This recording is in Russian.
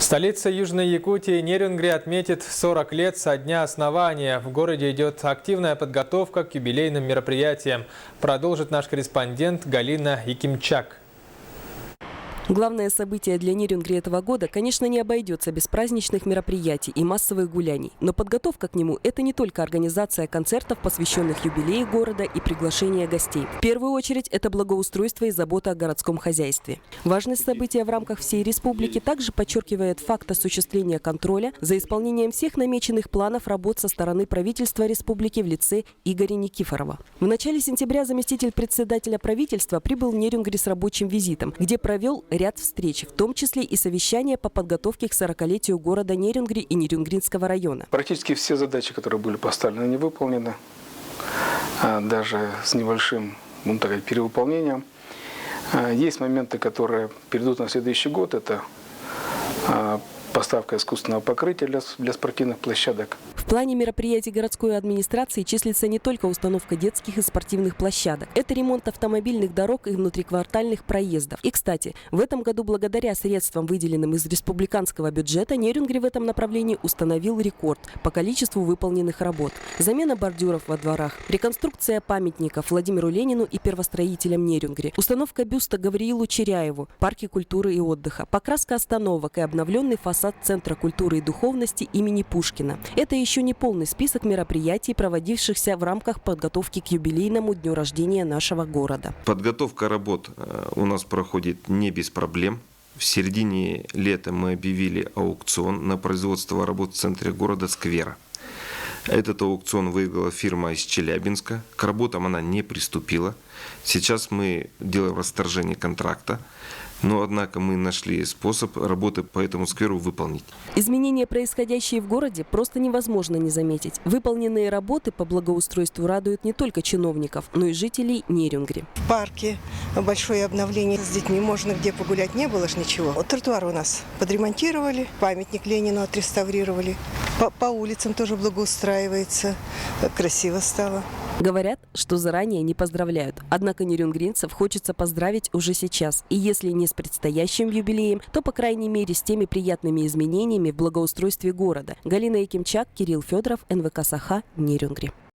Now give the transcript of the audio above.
Столица Южной Якутии Нерюнгри отметит 40 лет со дня основания. В городе идет активная подготовка к юбилейным мероприятиям. Продолжит наш корреспондент Галина Якимчак. Главное событие для Нерюнгри этого года, конечно, не обойдется без праздничных мероприятий и массовых гуляний. Но подготовка к нему – это не только организация концертов, посвященных юбилею города, и приглашение гостей. В первую очередь, это благоустройство и забота о городском хозяйстве. Важность события в рамках всей республики также подчеркивает факт осуществления контроля за исполнением всех намеченных планов работ со стороны правительства республики в лице Игоря Никифорова. В начале сентября заместитель председателя правительства прибыл в Нерюнгри с рабочим визитом, где провел ряд встреч, в том числе и совещания по подготовке к 40-летию города Нерюнгри и Нерюнгринского района. Практически все задачи, которые были поставлены, не выполнены, даже с небольшим, перевыполнением. Есть моменты, которые перейдут на следующий год. Это поставка искусственного покрытия для спортивных площадок. В плане мероприятий городской администрации числится не только установка детских и спортивных площадок. Это ремонт автомобильных дорог и внутриквартальных проездов. И, кстати, в этом году благодаря средствам, выделенным из республиканского бюджета, Нерюнгри в этом направлении установил рекорд по количеству выполненных работ. Замена бордюров во дворах, реконструкция памятников Владимиру Ленину и первостроителям Нерюнгри, установка бюста Гавриилу Черяеву, парке культуры и отдыха, покраска остановок и обновленный фасад Центра культуры и духовности имени Пушкина. Это еще не полный список мероприятий, проводившихся в рамках подготовки к юбилейному дню рождения нашего города. Подготовка работ у нас проходит не без проблем. В середине лета мы объявили аукцион на производство работ в центре города «Сквера». Этот аукцион выиграла фирма из Челябинска. К работам она не приступила. Сейчас мы делаем расторжение контракта. Но, однако, мы нашли способ работы по этому скверу выполнить. Изменения, происходящие в городе, просто невозможно не заметить. Выполненные работы по благоустройству радуют не только чиновников, но и жителей Нерюнгри. В парке большое обновление. С детьми можно где погулять, не было ж ничего. Вот тротуар у нас подремонтировали, памятник Ленину отреставрировали. По улицам тоже благоустраивается. Красиво стало. Говорят, что заранее не поздравляют. Однако нерюнгринцев хочется поздравить уже сейчас. И если не с предстоящим юбилеем, то, по крайней мере, с теми приятными изменениями в благоустройстве города. Галина Якимчак, Кирилл Федоров, НВК Саха, Нерюнгри.